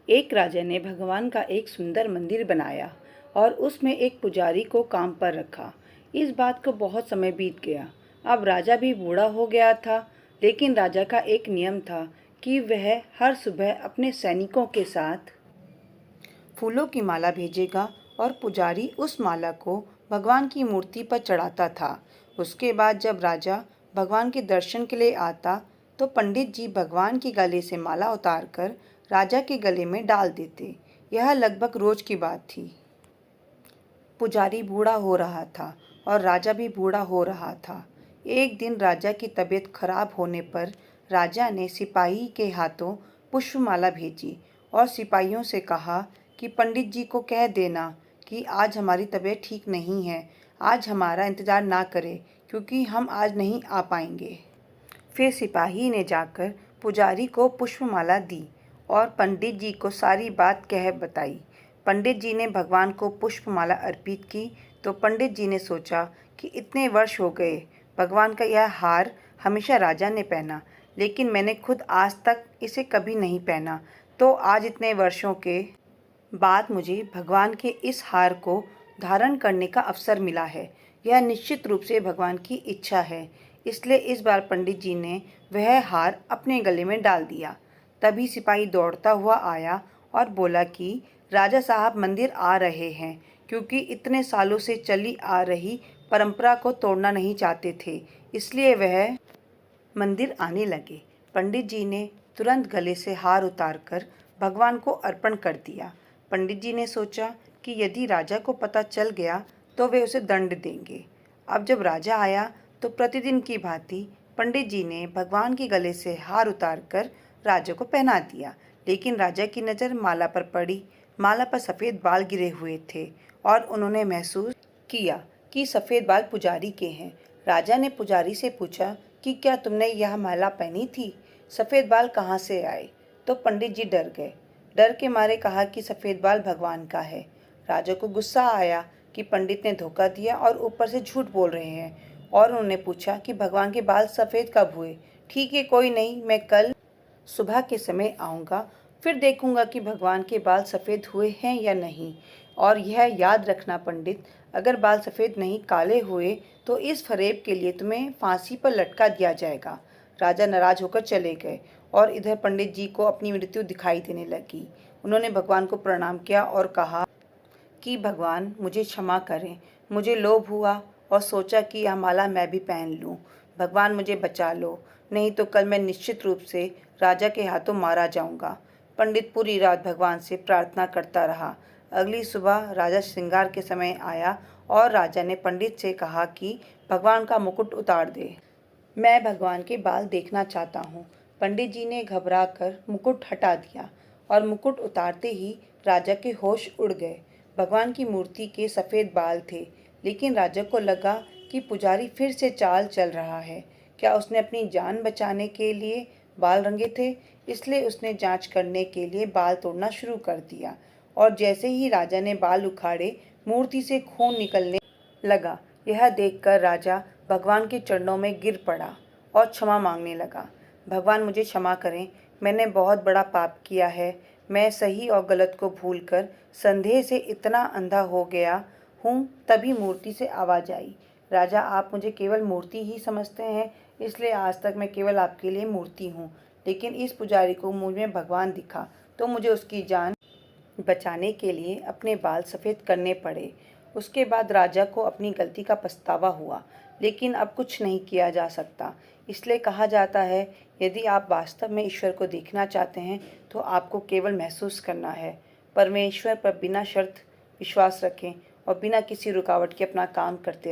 एक राजा ने भगवान का एक सुंदर मंदिर बनाया और उसमें एक पुजारी को काम पर रखा। इस बात को बहुत समय बीत गया। अब राजा भी बूढ़ा हो गया था, लेकिन राजा का एक नियम था कि वह हर सुबह अपने सैनिकों के साथ फूलों की माला भेजेगा और पुजारी उस माला को भगवान की मूर्ति पर चढ़ाता था। उसके बाद जब राजा भगवान के दर्शन के लिए आता, तो पंडित जी भगवान के गले से माला उतारकर राजा के गले में डाल देते। यह लगभग रोज की बात थी। पुजारी बूढ़ा हो रहा था और राजा भी बूढ़ा हो रहा था। एक दिन राजा की तबीयत खराब होने पर राजा ने सिपाही के हाथों पुष्पमाला भेजी और सिपाहियों से कहा कि पंडित जी को कह देना कि आज हमारी तबीयत ठीक नहीं है, आज हमारा इंतज़ार ना करें क्योंकि हम आज नहीं आ पाएंगे। फिर सिपाही ने जाकर पुजारी को पुष्पमाला दी और पंडित जी को सारी बात कह बताई। पंडित जी ने भगवान को पुष्पमाला अर्पित की तो पंडित जी ने सोचा कि इतने वर्ष हो गए, भगवान का यह हार हमेशा राजा ने पहना, लेकिन मैंने खुद आज तक इसे कभी नहीं पहना, तो आज इतने वर्षों के बाद मुझे भगवान के इस हार को धारण करने का अवसर मिला है। यह निश्चित रूप से भगवान की इच्छा है, इसलिए इस बार पंडित जी ने वह हार अपने गले में डाल दिया। तभी सिपाही दौड़ता हुआ आया और बोला कि राजा साहब मंदिर आ रहे हैं, क्योंकि इतने सालों से चली आ रही परंपरा को तोड़ना नहीं चाहते थे, इसलिए वह मंदिर आने लगे। पंडित जी ने तुरंत गले से हार उतारकर भगवान को अर्पण कर दिया। पंडित जी ने सोचा कि यदि राजा को पता चल गया तो वे उसे दंड देंगे। अब जब राजा आया तो प्रतिदिन की भांति पंडित जी ने भगवान के गले से हार उतारकर राजा को पहना दिया, लेकिन राजा की नज़र माला पर पड़ी। माला पर सफ़ेद बाल गिरे हुए थे और उन्होंने महसूस किया कि सफ़ेद बाल पुजारी के हैं। राजा ने पुजारी से पूछा कि क्या तुमने यह माला पहनी थी? सफ़ेद बाल कहाँ से आए? तो पंडित जी डर गए। डर के मारे कहा कि सफ़ेद बाल भगवान का है। राजा को गुस्सा आया कि पंडित ने धोखा दिया और ऊपर से झूठ बोल रहे हैं, और उन्होंने पूछा कि भगवान के बाल सफ़ेद कब हुए? ठीक है, कोई नहीं, मैं कल सुबह के समय आऊँगा, फिर देखूँगा कि भगवान के बाल सफ़ेद हुए हैं या नहीं। और यह याद रखना पंडित, अगर बाल सफ़ेद नहीं काले हुए तो इस फरेब के लिए तुम्हें फांसी पर लटका दिया जाएगा। राजा नाराज होकर चले गए और इधर पंडित जी को अपनी मृत्यु दिखाई देने लगी। उन्होंने भगवान को प्रणाम किया और कहा कि भगवान मुझे क्षमा करें, मुझे लोभ हुआ और सोचा कि यह माला मैं भी पहन लूं। भगवान मुझे बचा लो, नहीं तो कल मैं निश्चित रूप से राजा के हाथों मारा जाऊंगा। पंडित पूरी रात भगवान से प्रार्थना करता रहा। अगली सुबह राजा श्रृंगार के समय आया और राजा ने पंडित से कहा कि भगवान का मुकुट उतार दे, मैं भगवान के बाल देखना चाहता हूँ। पंडित जी ने घबराकर मुकुट हटा दिया और मुकुट उतारते ही राजा के होश उड़ गए। भगवान की मूर्ति के सफ़ेद बाल थे, लेकिन राजा को लगा कि पुजारी फिर से चाल चल रहा है। क्या उसने अपनी जान बचाने के लिए बाल रंगे थे? इसलिए उसने जांच करने के लिए बाल तोड़ना शुरू कर दिया, और जैसे ही राजा ने बाल उखाड़े, मूर्ति से खून निकलने लगा। यह देखकर राजा भगवान के चरणों में गिर पड़ा और क्षमा मांगने लगा। भगवान मुझे क्षमा करें, मैंने बहुत बड़ा पाप किया है। मैं सही और गलत को भूलकर संदेह से इतना अंधा हो गया हूँ। तभी मूर्ति से आवाज़ आई, राजा आप मुझे केवल मूर्ति ही समझते हैं, इसलिए आज तक मैं केवल आपके लिए मूर्ति हूँ। लेकिन इस पुजारी को मुझ में भगवान दिखा तो मुझे उसकी जान बचाने के लिए अपने बाल सफ़ेद करने पड़े। उसके बाद राजा को अपनी गलती का पछतावा हुआ, लेकिन अब कुछ नहीं किया जा सकता। इसलिए कहा जाता है, यदि आप वास्तव में ईश्वर को देखना चाहते हैं तो आपको केवल महसूस करना है। परमेश्वर पर बिना शर्त विश्वास रखें और बिना किसी रुकावट के अपना काम करते रहें।